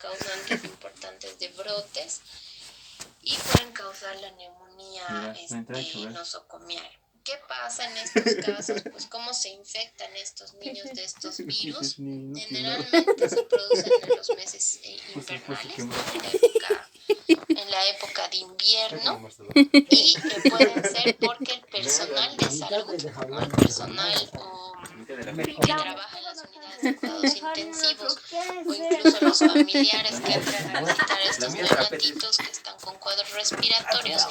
causantes importantes de brotes y pueden causar la neumonía nosocomial. ¿Qué pasa en estos casos? Pues cómo se infectan estos niños de estos virus. Generalmente se producen en los meses invernales, en la época de invierno, y pueden ser porque el personal de salud, ¿no? El personal que trabaja en las unidades de cuidados intensivos, o incluso los familiares que entran a visitar a estos neonatitos que están con cuadros respiratorios,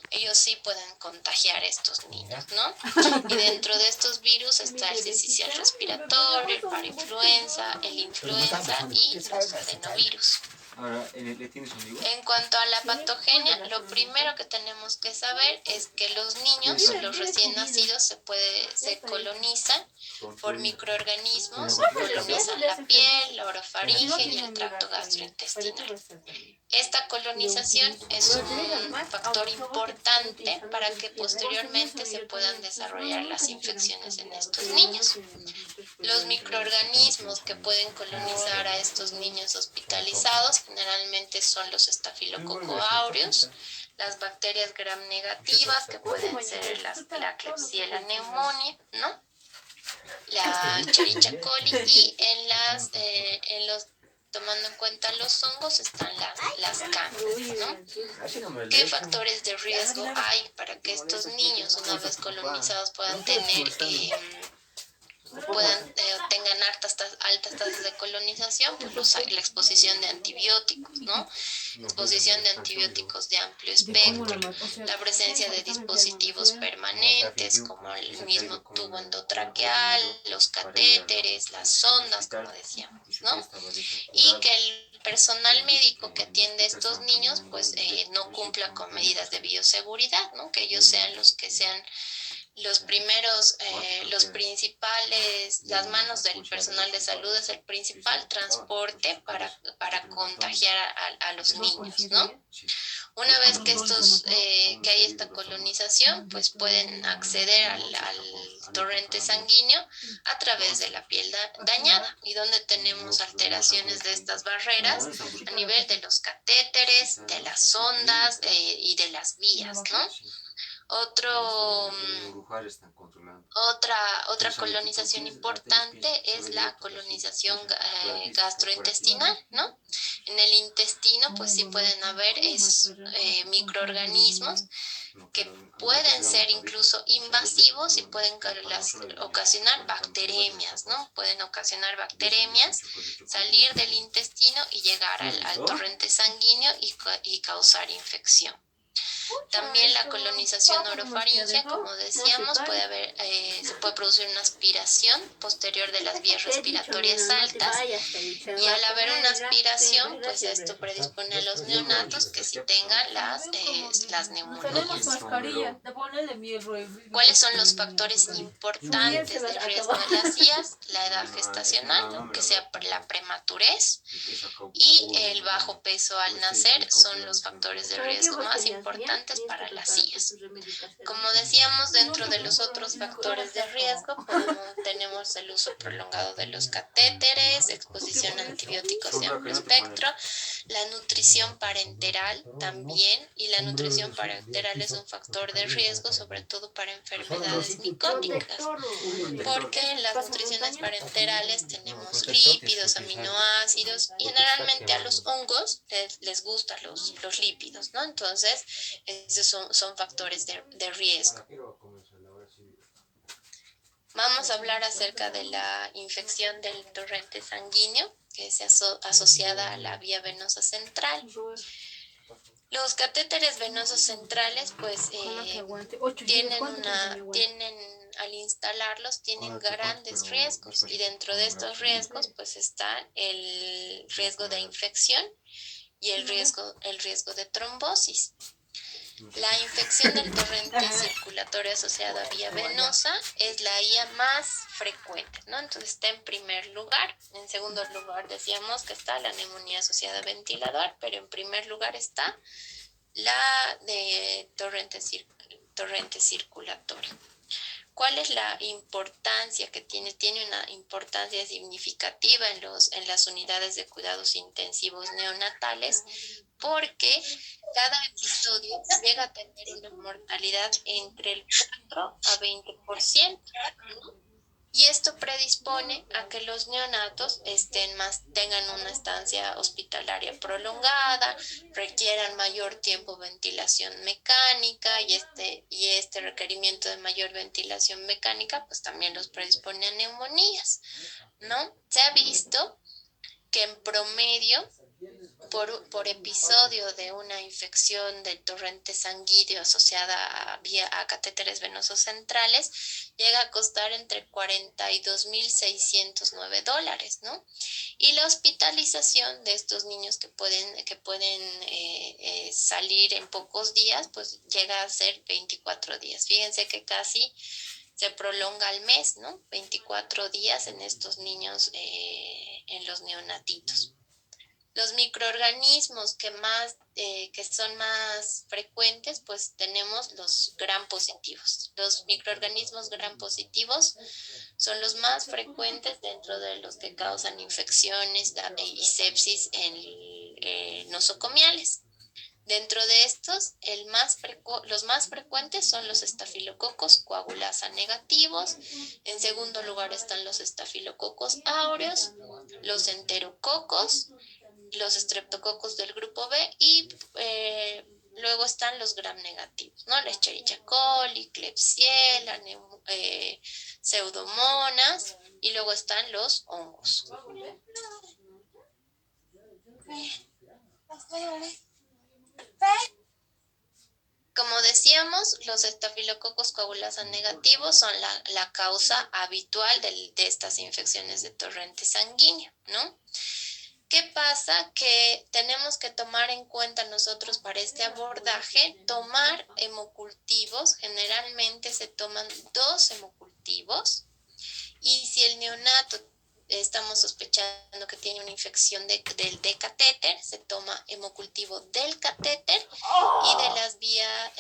ellos sí pueden contagiar a estos niños, ¿no? Y dentro de estos virus está el sincicial respiratorio, el parainfluenza, el influenza y los adenovirus. Ahora, ¿le tienes un libro? En cuanto a la patogenia, lo primero que tenemos que saber es que los niños, los recién nacidos, se colonizan por microorganismos, colonizan la piel, la orofaringe y el tracto gastrointestinal. Esta colonización es un factor importante para que posteriormente se puedan desarrollar las infecciones en estos niños. Los microorganismos que pueden colonizar a estos niños hospitalizados generalmente son los Staphylococcus aureus, las bacterias gram negativas que pueden ser la Klebsiella pneumoniae, ¿no? La Escherichia coli, y tomando en cuenta los hongos están las cándida, ¿no? ¿Qué factores de riesgo hay para que estos niños, una vez colonizados, puedan tengan altas tasas de colonización? Pues la exposición de antibióticos, ¿no? Exposición de antibióticos de amplio espectro, la presencia de dispositivos permanentes como el mismo tubo endotraqueal, los catéteres, las sondas, como decíamos, ¿no? Y que el personal médico que atiende a estos niños pues no cumpla con medidas de bioseguridad, ¿no? Que ellos sean los que sean los primeros, los principales, las manos del personal de salud es el principal transporte para contagiar a los niños, ¿no? Una vez que hay esta colonización, pues pueden acceder al torrente sanguíneo a través de la piel dañada, y donde tenemos alteraciones de estas barreras a nivel de los catéteres, de las sondas y de las vías, ¿no? Otra colonización importante es la colonización gastrointestinal, ¿no? En el intestino pues sí pueden haber microorganismos que pueden ser incluso invasivos y pueden ocasionar bacteremias, ¿no? Pueden ocasionar bacteremias, salir del intestino y llegar al torrente sanguíneo y causar infección. También la colonización orofaringea, como decíamos, se puede producir una aspiración posterior de las vías respiratorias altas, y al haber una aspiración, pues esto predispone a los neonatos que sí tengan las neumonías. ¿Cuáles son los factores importantes de riesgo de las IAS? La edad gestacional, que sea la prematurez, y el bajo peso al nacer son los factores de riesgo más importantes para las IAS. Como decíamos, dentro de los otros factores de riesgo tenemos el uso prolongado de los catéteres, exposición a antibióticos de amplio espectro, la nutrición parenteral también, y la nutrición parenteral es un factor de riesgo sobre todo para enfermedades micóticas, porque en las nutriciones parenterales tenemos lípidos, aminoácidos, y generalmente a los hongos les gustan los lípidos, ¿no? Entonces esos son factores de riesgo. Vamos a hablar acerca de la infección del torrente sanguíneo, que es asociada a la vía venosa central. Los catéteres venosos centrales, pues, al instalarlos, tienen grandes riesgos, y dentro de estos riesgos, pues, está el riesgo de infección y el riesgo de trombosis. La infección del torrente circulatorio asociado a vía venosa es la IA más frecuente, ¿no? Entonces está en primer lugar. En segundo lugar decíamos que está la neumonía asociada a ventilador, pero en primer lugar está la de torrente circulatorio. ¿Cuál es la importancia que tiene? Tiene una importancia significativa en las unidades de cuidados intensivos neonatales, porque cada episodio llega a tener una mortalidad entre el 4 a 20%, ¿no? Y esto predispone a que los neonatos tengan una estancia hospitalaria prolongada, requieran mayor tiempo ventilación mecánica y este requerimiento de mayor ventilación mecánica pues también los predispone a neumonías, ¿no? Se ha visto que en promedio por episodio de una infección del torrente sanguíneo asociada a catéteres venosos centrales, llega a costar entre $42,609, ¿no? Y la hospitalización de estos niños que pueden salir en pocos días, pues llega a ser 24 días. Fíjense que casi se prolonga al mes, ¿no? 24 días en estos niños, en los neonatitos. Los microorganismos que son más frecuentes, pues tenemos los gram positivos. Los microorganismos gram positivos son los más frecuentes dentro de los que causan infecciones y sepsis nosocomiales. Dentro de estos, los más frecuentes son los estafilococos coagulasa negativos. En segundo lugar están los estafilococos áureos, los enterococos, los estreptococos del grupo B y luego están los gram negativos, ¿no? La Escherichia coli, Klebsiella, pseudomonas y luego están los hongos. Como decíamos, los estafilococos coagulasa negativos son la causa habitual de estas infecciones de torrente sanguíneo, ¿no? ¿Qué pasa? Que tenemos que tomar en cuenta nosotros para este abordaje, tomar hemocultivos. Generalmente se toman 2 hemocultivos y si el neonato estamos sospechando que tiene una infección de catéter, se toma hemocultivo del catéter y de las vías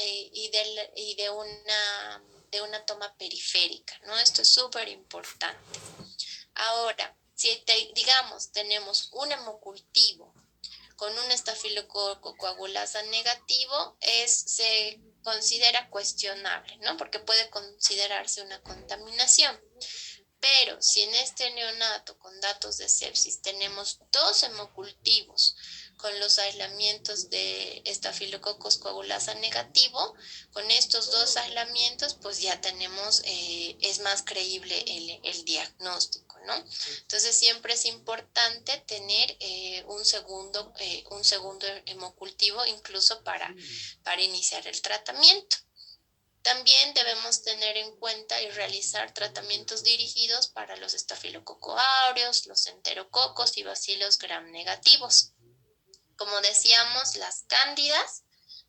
y de una toma periférica, ¿no? Esto es súper importante. Ahora, si digamos tenemos un hemocultivo con un estafilococo coagulasa negativo, se considera cuestionable, ¿no? Porque puede considerarse una contaminación. Pero si en este neonato con datos de sepsis tenemos 2 hemocultivos con los aislamientos de estafilococos coagulasa negativo, con estos 2 aislamientos pues ya tenemos, es más creíble el diagnóstico, ¿no? Entonces siempre es importante tener un segundo hemocultivo incluso para iniciar el tratamiento. También debemos tener en cuenta y realizar tratamientos dirigidos para los estafilococo áureos, los enterococos y bacilos gram negativos. Como decíamos, las cándidas,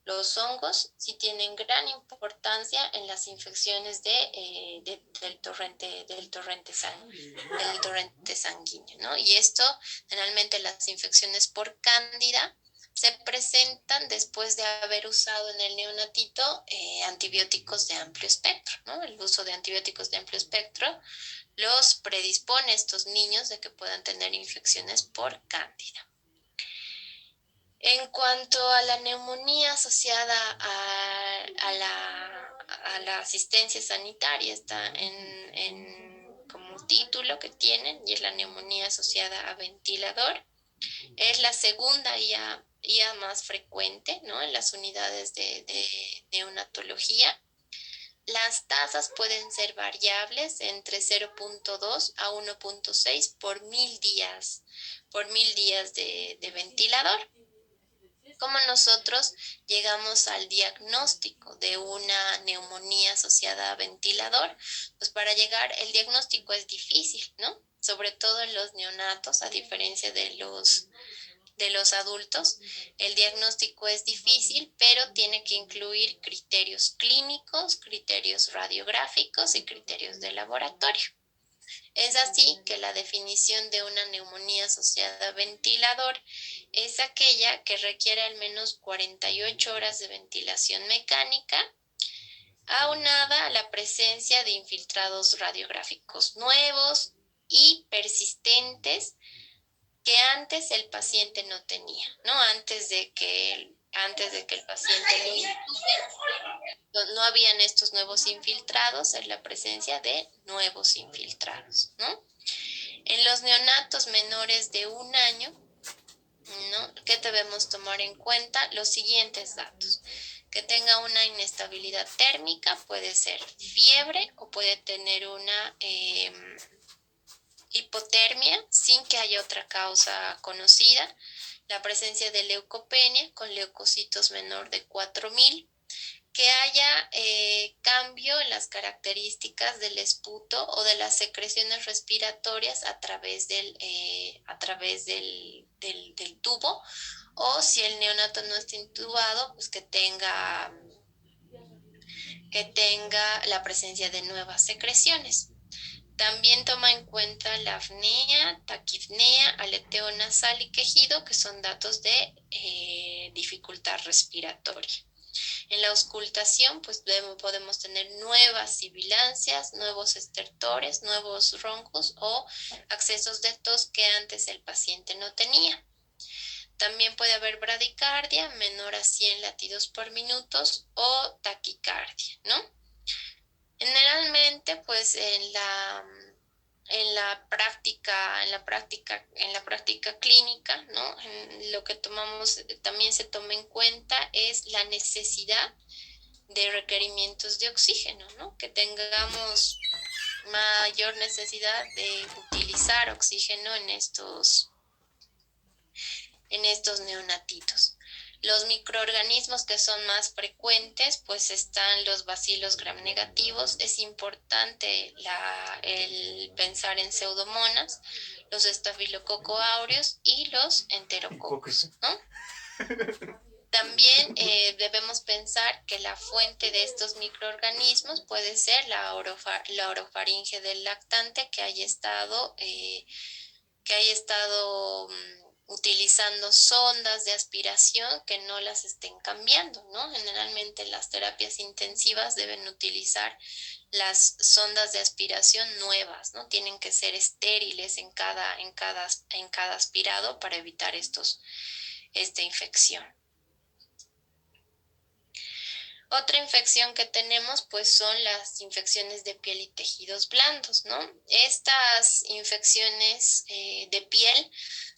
los hongos, sí tienen gran importancia en las infecciones del torrente sanguíneo, ¿no? Y esto, generalmente las infecciones por cándida se presentan después de haber usado en el neonatito antibióticos de amplio espectro, ¿no? El uso de antibióticos de amplio espectro los predispone a estos niños de que puedan tener infecciones por cándida. En cuanto a la neumonía asociada a la asistencia sanitaria, está como título que tienen, y es la neumonía asociada a ventilador. Es la segunda IA más frecuente, ¿no? En las unidades de neonatología. Las tasas pueden ser variables entre 0.2 a 1.6 por 1000 días de ventilador. ¿Cómo nosotros llegamos al diagnóstico de una neumonía asociada a ventilador? Pues para llegar, el diagnóstico es difícil, ¿no? Sobre todo en los neonatos, a diferencia de los adultos, el diagnóstico es difícil, pero tiene que incluir criterios clínicos, criterios radiográficos y criterios de laboratorio. Es así que la definición de una neumonía asociada a ventilador es aquella que requiere al menos 48 horas de ventilación mecánica aunada a la presencia de infiltrados radiográficos nuevos y persistentes que antes el paciente no tenía, ¿no? Antes de que el paciente lo intube, no habían estos nuevos infiltrados, es la presencia de nuevos infiltrados, ¿no? En los neonatos menores de 1 año, ¿no? ¿Qué debemos tomar en cuenta? Los siguientes datos. Que tenga una inestabilidad térmica, puede ser fiebre o puede tener una hipotermia sin que haya otra causa conocida, la presencia de leucopenia con leucocitos menor de 4.000, que haya cambio en las características del esputo o de las secreciones respiratorias a través del tubo, o si el neonato no está intubado, pues que tenga la presencia de nuevas secreciones. También toma en cuenta la apnea, taquipnea, aleteo nasal y quejido, que son datos de dificultad respiratoria. En la auscultación, pues podemos tener nuevas sibilancias, nuevos estertores, nuevos roncos o accesos de tos que antes el paciente no tenía. También puede haber bradicardia menor a 100 latidos por minuto o taquicardia, ¿no? Generalmente, pues en la práctica clínica, ¿no? Lo que también se toma en cuenta es la necesidad de requerimientos de oxígeno, ¿no? Que tengamos mayor necesidad de utilizar oxígeno en estos neonatitos. Los microorganismos que son más frecuentes, pues están los bacilos gram negativos. Es importante el pensar en pseudomonas, los estafilococo aureus y los enterococos, ¿no? También debemos pensar que la fuente de estos microorganismos puede ser la orofaringe del lactante que haya estado utilizando sondas de aspiración que no las estén cambiando, ¿no? Generalmente las terapias intensivas deben utilizar las sondas de aspiración nuevas, ¿no? Tienen que ser estériles en cada aspirado para evitar esta infección. Otra infección que tenemos, pues, son las infecciones de piel y tejidos blandos, ¿no? Estas infecciones de piel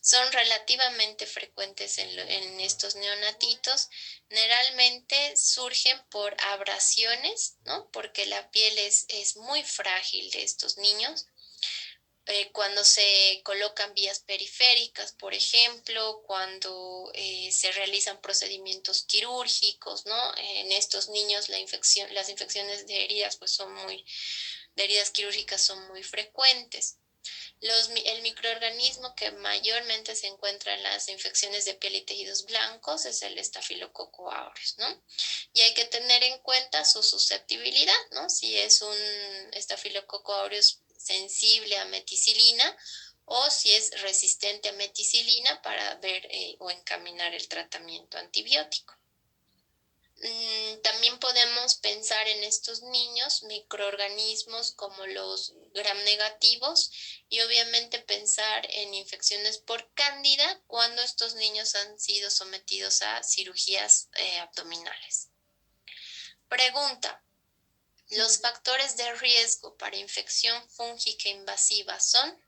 son relativamente frecuentes en estos neonatitos. Generalmente surgen por abrasiones, ¿no? Porque la piel es muy frágil de estos niños. Cuando se colocan vías periféricas, por ejemplo, cuando se realizan procedimientos quirúrgicos, ¿no? En estos niños las infecciones de heridas, pues de heridas quirúrgicas son muy frecuentes. El microorganismo que mayormente se encuentra en las infecciones de piel y tejidos blancos es el estafilococo aureus, ¿no? Y hay que tener en cuenta su susceptibilidad, ¿no? Si es un estafilococo aureus sensible a meticilina o si es resistente a meticilina para ver o encaminar el tratamiento antibiótico. También podemos pensar en estos niños microorganismos como los gram negativos y obviamente pensar en infecciones por cándida cuando estos niños han sido sometidos a cirugías abdominales. Pregunta: ¿los factores de riesgo para infección fúngica invasiva son?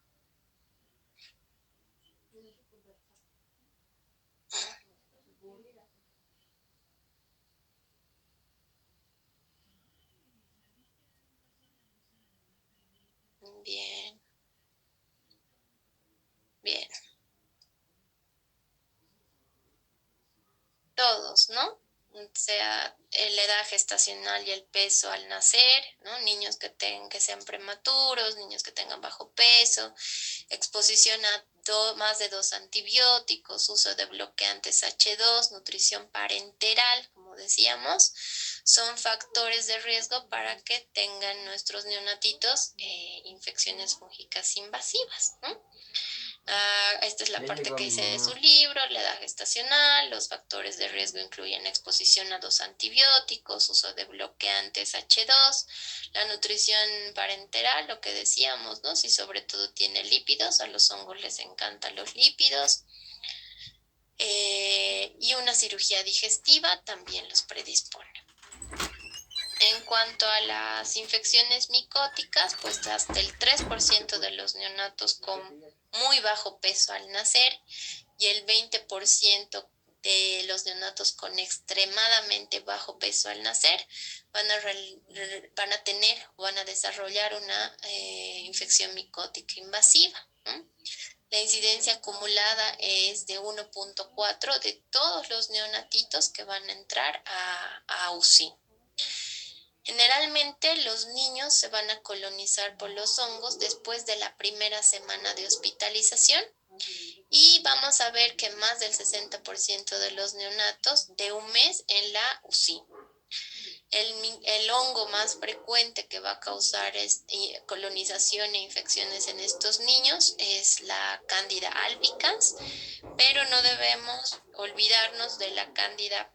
Bien, bien. Todos, ¿no? O sea, la edad gestacional y el peso al nacer, ¿no? Niños que sean prematuros, niños que tengan bajo peso, exposición a más de 2 antibióticos, uso de bloqueantes H2, nutrición parenteral, como decíamos, son factores de riesgo para que tengan nuestros neonatitos infecciones fúngicas invasivas, ¿no? Esta es la parte que dice de su libro, la edad gestacional, los factores de riesgo incluyen exposición a 2 antibióticos, uso de bloqueantes H2, la nutrición parenteral, lo que decíamos, ¿no? Si sobre todo tiene lípidos, a los hongos les encantan los lípidos, y una cirugía digestiva también los predispone. En cuanto a las infecciones micóticas, pues hasta el 3% de los neonatos con muy bajo peso al nacer y el 20% de los neonatos con extremadamente bajo peso al nacer van a tener o van a desarrollar una infección micótica invasiva, ¿no? La incidencia acumulada es de 1.4 de todos los neonatitos que van a entrar a UCI. Generalmente los niños se van a colonizar por los hongos después de la primera semana de hospitalización y vamos a ver que más del 60% de los neonatos de un mes en la UCI. El hongo más frecuente que va a causar colonización e infecciones en estos niños es la Candida albicans, pero no debemos olvidarnos de la Candida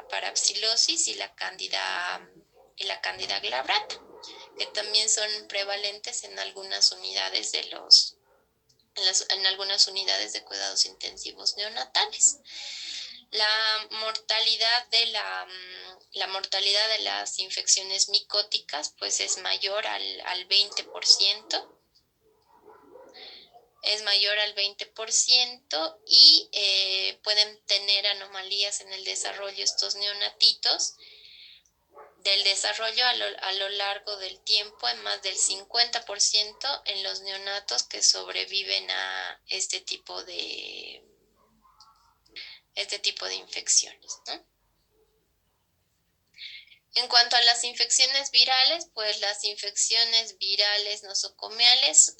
parapsilosis y la Candida glabrata, que también son prevalentes en algunas unidades en algunas unidades de cuidados intensivos neonatales. La mortalidad de las infecciones micóticas pues es mayor al 20%. Es mayor al 20% y pueden tener anomalías en el desarrollo estos neonatitos. Del desarrollo a lo largo del tiempo, en más del 50% en los neonatos que sobreviven a este tipo de infecciones, ¿no? En cuanto a las infecciones virales, pues las infecciones virales nosocomiales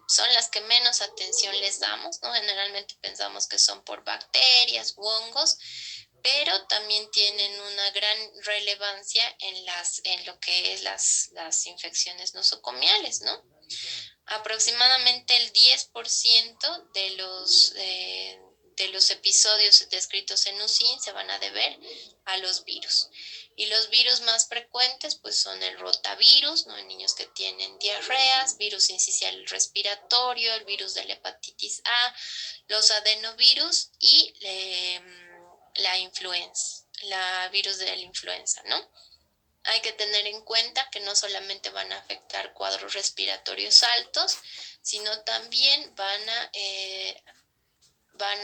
son las que menos atención les damos, ¿no? Generalmente pensamos que son por bacterias u hongos, pero también tienen una gran relevancia en lo que es las infecciones nosocomiales, ¿no? Aproximadamente el 10% de los episodios descritos en UCI se van a deber a los virus. Y los virus más frecuentes pues son el rotavirus, ¿no? En niños que tienen diarreas, virus sincicial respiratorio, el virus de la hepatitis A, los adenovirus y la virus de la influenza, ¿no? Hay que tener en cuenta que no solamente van a afectar cuadros respiratorios altos, sino también van a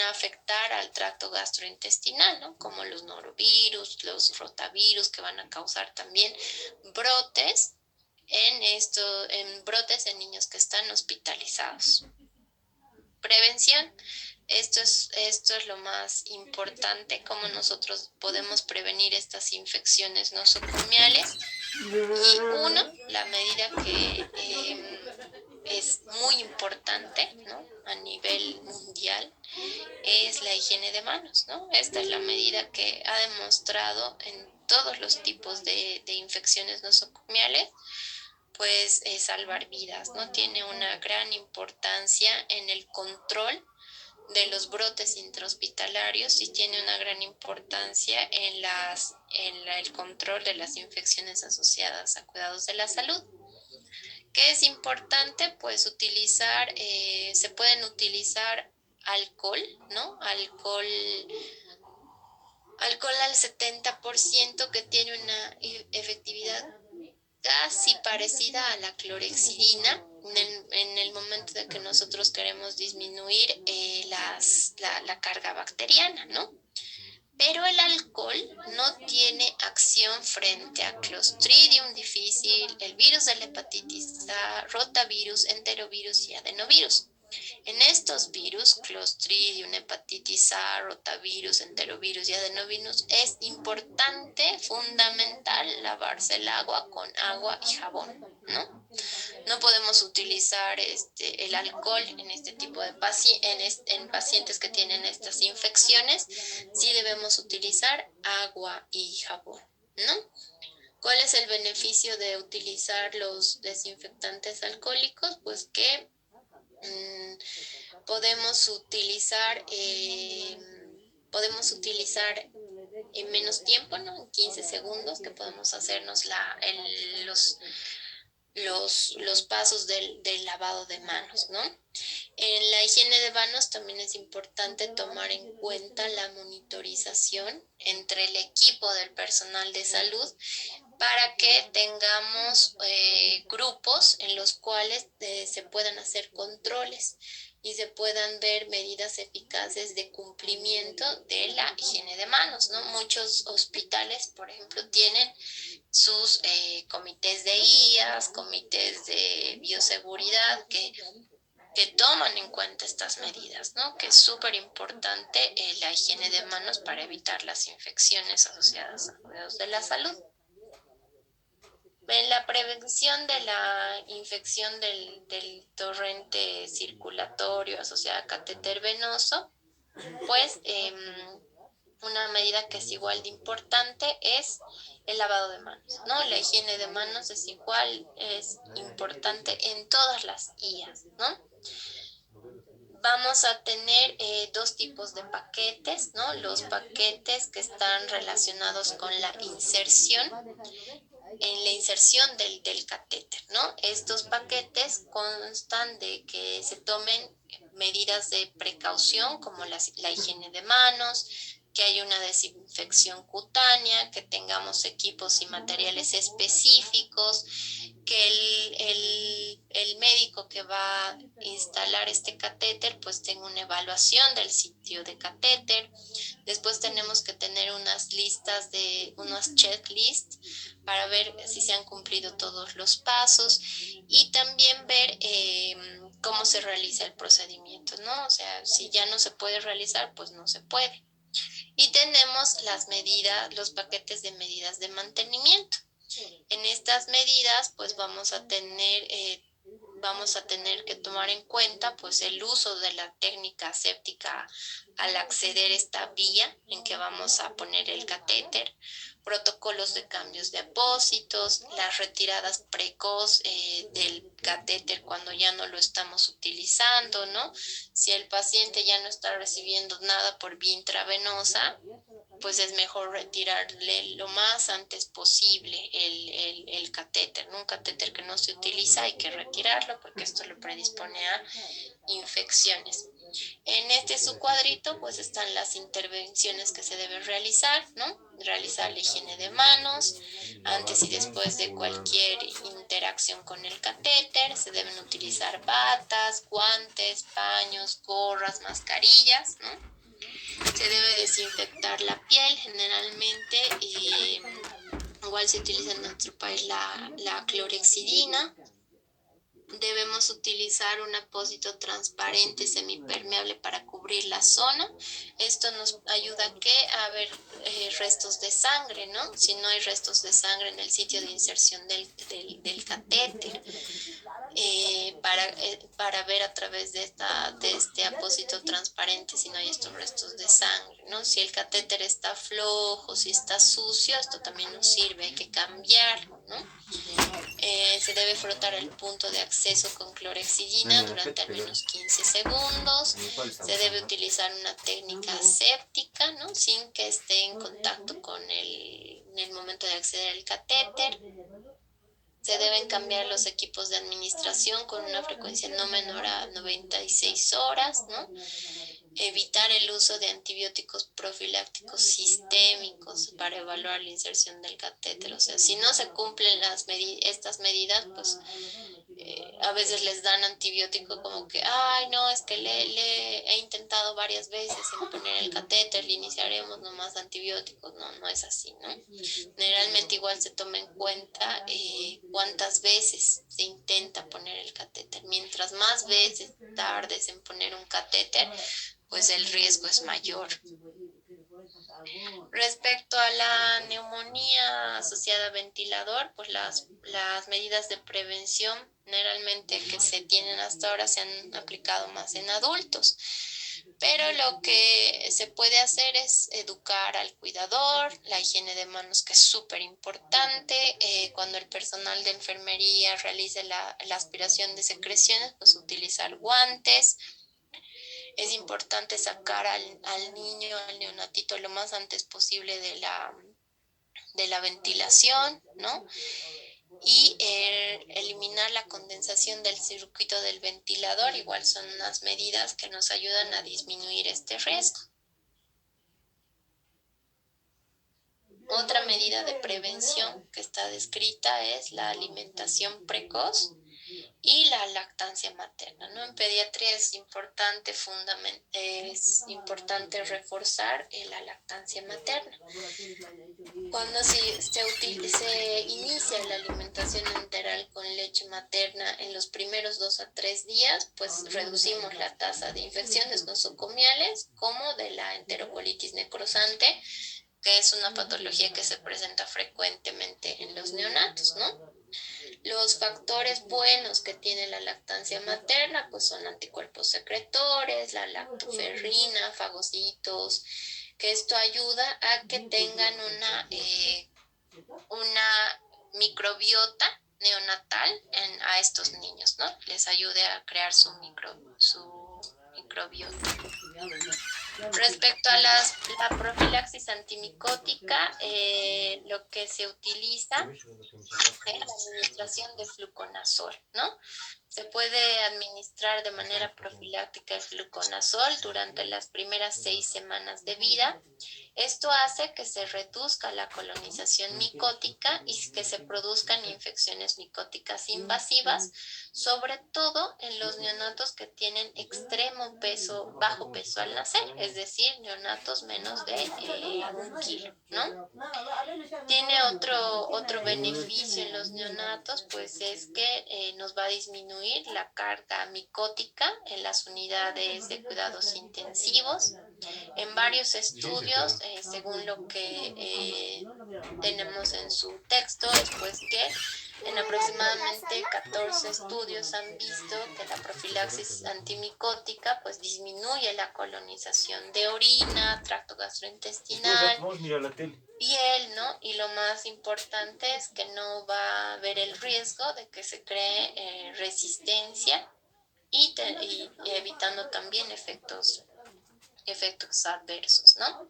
afectar al tracto gastrointestinal, ¿no? Como los norovirus, los rotavirus, que van a causar también brotes brotes en niños que están hospitalizados. Prevención. Esto es lo más importante, cómo nosotros podemos prevenir estas infecciones nosocomiales. Y la medida que es muy importante, ¿no? A nivel mundial, es la higiene de manos, ¿no? Esta es la medida que ha demostrado en todos los tipos de infecciones nosocomiales, pues salvar vidas, ¿no? Tiene una gran importancia en el control de los brotes intrahospitalarios y tiene una gran importancia en el control de las infecciones asociadas a cuidados de la salud. ¿Qué es importante? Pues se pueden utilizar alcohol, ¿no? Alcohol al 70% que tiene una efectividad casi parecida a la clorhexidina en el momento de que nosotros queremos disminuir la carga bacteriana, ¿no? Pero el alcohol no tiene acción frente a Clostridium difficile, el virus de la hepatitis A, rotavirus, enterovirus y adenovirus. En estos virus, Clostridium, hepatitis A, rotavirus, enterovirus y adenovirus, es importante, fundamental, lavarse el agua con agua y jabón, ¿no? No podemos utilizar el alcohol en este tipo de en pacientes que tienen estas infecciones. Sí debemos utilizar agua y jabón, ¿no? ¿Cuál es el beneficio de utilizar los desinfectantes alcohólicos? Pues que podemos utilizar en menos tiempo, ¿no? En 15 segundos que podemos hacernos los pasos del lavado de manos, ¿no? En la higiene de manos también es importante tomar en cuenta la monitorización entre el equipo del personal de salud para que tengamos grupos en los cuales se puedan hacer controles y se puedan ver medidas eficaces de cumplimiento de la higiene de manos, ¿no? Muchos hospitales, por ejemplo, tienen sus comités de IAS, comités de bioseguridad que toman en cuenta estas medidas, ¿no? Que es súper importante la higiene de manos para evitar las infecciones asociadas a cuidados de la salud. En la prevención de la infección del torrente circulatorio asociada a catéter venoso, pues una medida que es igual de importante es el lavado de manos, ¿no? La higiene de manos es importante en todas las IAS, ¿no? Vamos a tener dos tipos de paquetes, ¿no? Los paquetes que están relacionados con la inserción, en la inserción del catéter, ¿no? Estos paquetes constan de que se tomen medidas de precaución como la higiene de manos, que hay una desinfección cutánea, que tengamos equipos y materiales específicos, que el médico que va a instalar este catéter pues tenga una evaluación del sitio de catéter. Después tenemos que tener unas checklists para ver si se han cumplido todos los pasos y también ver cómo se realiza el procedimiento, ¿no? O sea, si ya no se puede realizar, pues no se puede. Y tenemos los paquetes de medidas de mantenimiento. En estas medidas, pues vamos a tener que tomar en cuenta pues el uso de la técnica aséptica al acceder a esta vía en que vamos a poner el catéter, protocolos de cambios de apósitos, las retiradas precoz del catéter cuando ya no lo estamos utilizando, ¿no? Si el paciente ya no está recibiendo nada por vía intravenosa, pues es mejor retirarle lo más antes posible el catéter, ¿no? Un catéter que no se utiliza hay que retirarlo porque esto lo predispone a infecciones. En este subcuadrito pues están las intervenciones que se deben realizar, ¿no? Realizar la higiene de manos antes y después de cualquier interacción con el catéter. Se deben utilizar batas, guantes, paños, gorras, mascarillas, ¿no? Se debe desinfectar la piel generalmente. Igual se utiliza en nuestro país la clorexidina. Debemos utilizar un apósito transparente semipermeable para cubrir la zona. Esto nos ayuda a ver restos de sangre, ¿no? Si no hay restos de sangre en el sitio de inserción del catéter. Para ver a través de este apósito transparente si no hay estos restos de sangre, ¿no? Si el catéter está flojo, si está sucio, esto también nos sirve, hay que cambiarlo, ¿no? Se debe frotar el punto de acceso con clorexidina durante al menos 15 segundos. Se debe utilizar una técnica aséptica, ¿no? Sin que esté en contacto en el momento de acceder al catéter. Se deben cambiar los equipos de administración con una frecuencia no menor a 96 horas, ¿no? Evitar el uso de antibióticos profilácticos sistémicos para evaluar la inserción del catéter. O sea, si no se cumplen estas medidas, pues a veces les dan antibiótico como que, ay, no, es que le he intentado varias veces en poner el catéter, le iniciaremos nomás antibióticos. No, no es así, ¿no? Generalmente igual se toma en cuenta cuántas veces se intenta poner el catéter. Mientras más veces tardes en poner un catéter, pues el riesgo es mayor. Respecto a la neumonía asociada a ventilador, pues las medidas de prevención generalmente que se tienen hasta ahora se han aplicado más en adultos. Pero lo que se puede hacer es educar al cuidador, la higiene de manos, que es súper importante. Cuando el personal de enfermería realice la aspiración de secreciones, pues utilizar guantes. Es importante sacar al niño, al neonatito, lo más antes posible de la ventilación, ¿no? Y eliminar la condensación del circuito del ventilador, igual son unas medidas que nos ayudan a disminuir este riesgo. Otra medida de prevención que está descrita es la alimentación precoz y la lactancia materna, ¿no? En pediatría es importante reforzar la lactancia materna. Cuando se inicia la alimentación enteral con leche materna en los primeros 2 a 3 días, pues reducimos la tasa de infecciones nosocomiales como de la enterocolitis necrosante, que es una patología que se presenta frecuentemente en los neonatos, ¿no? Los factores buenos que tiene la lactancia materna pues son anticuerpos secretores, la lactoferrina, fagocitos, que esto ayuda a que tengan una microbiota neonatal a estos niños, ¿no? Les ayude a crear su microbiota. Respecto a la profilaxis antimicótica, lo que se utiliza es la administración de fluconazol, ¿no? Se puede administrar de manera profiláctica el fluconazol durante las primeras 6 semanas de vida. Esto hace que se reduzca la colonización micótica y que se produzcan infecciones micóticas invasivas, sobre todo en los neonatos que tienen bajo peso al nacer, es decir, neonatos menos de 1 kilo, ¿no? Tiene otro beneficio en los neonatos, pues es que nos va a disminuir la carga micótica en las unidades de cuidados intensivos. En varios estudios, según lo que tenemos en su texto, es pues que en aproximadamente 14 estudios han visto que la profilaxis antimicótica pues disminuye la colonización de orina, tracto gastrointestinal, piel, ¿no? Y lo más importante es que no va a haber el riesgo de que se cree resistencia y evitando también efectos adversos, ¿no?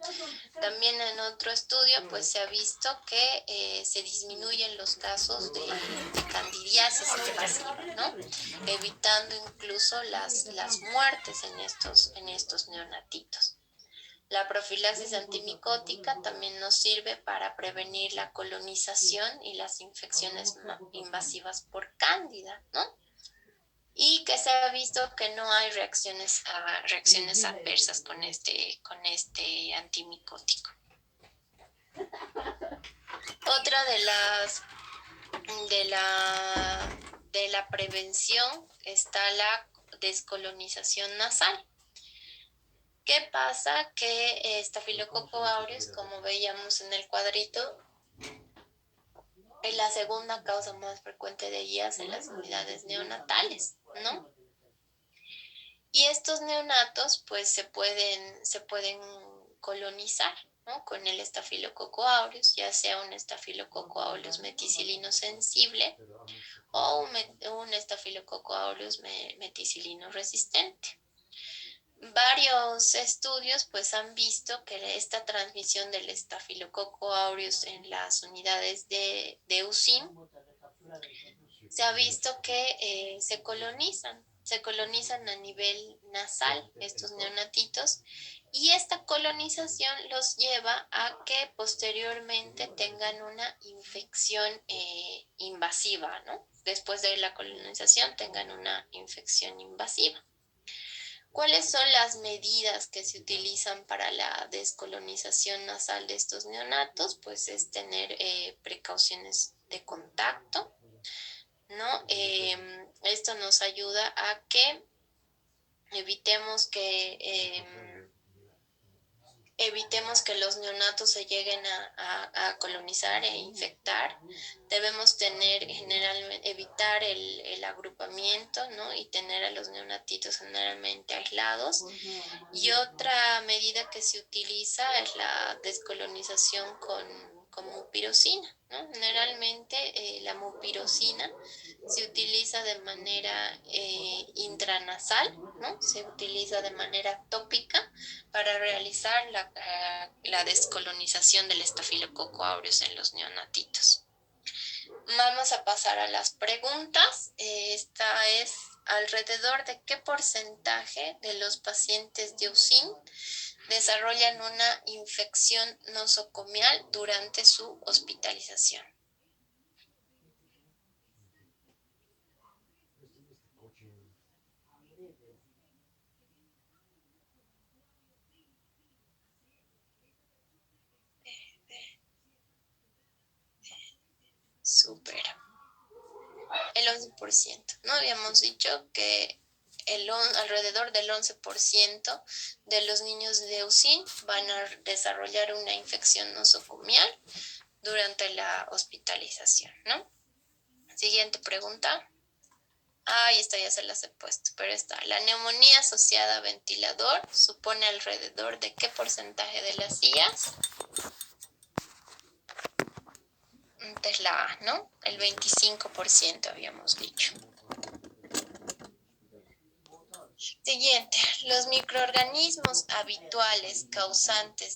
También en otro estudio pues se ha visto que se disminuyen los casos de candidiasis invasiva, ¿no? Evitando incluso las muertes en estos neonatitos. La profilaxis antimicótica también nos sirve para prevenir la colonización y las infecciones invasivas por cándida, ¿no? Y que se ha visto que no hay reacciones adversas con este antimicótico. Otra de la prevención está la descolonización nasal. ¿Qué pasa? Que Staphylococcus aureus, como veíamos en el cuadrito, es la segunda causa más frecuente de guías en las unidades neonatales, ¿no? Y estos neonatos pues se pueden colonizar, ¿no? Con el Staphylococcus aureus, ya sea un Staphylococcus aureus meticilino sensible o un Staphylococcus aureus meticilino resistente. Varios estudios pues han visto que esta transmisión del Staphylococcus aureus en las unidades de USIN se ha visto que se colonizan a nivel nasal estos neonatitos, y esta colonización los lleva a que posteriormente tengan una infección invasiva, ¿no? Después de la colonización tengan una infección invasiva. ¿Cuáles son las medidas que se utilizan para la descolonización nasal de estos neonatos? Pues es tener precauciones de contacto, ¿no? Esto nos ayuda a que evitemos evitemos que los neonatos se lleguen a colonizar e infectar. Debemos evitar el agrupamiento, ¿no? Y tener a los neonatitos generalmente aislados. Y otra medida que se utiliza es la descolonización con mupirocina, ¿no? Generalmente la mupirocina se utiliza de manera intranasal, ¿no? Se utiliza de manera tópica para realizar la descolonización del estafilococo aureus en los neonatitos. Vamos a pasar a las preguntas. Esta es: ¿alrededor de qué porcentaje de los pacientes de UCIN desarrollan una infección nosocomial durante su hospitalización? Súper. El 11%. ¿No? Habíamos dicho que alrededor del 11% de los niños de UCIN van a desarrollar una infección nosocomial durante la hospitalización, ¿no? Siguiente pregunta. Esta ya se las he puesto, pero está. ¿La neumonía asociada a ventilador supone alrededor de qué porcentaje de las IAs? Es la A, ¿no? El 25% habíamos dicho. Siguiente. Los microorganismos habituales causantes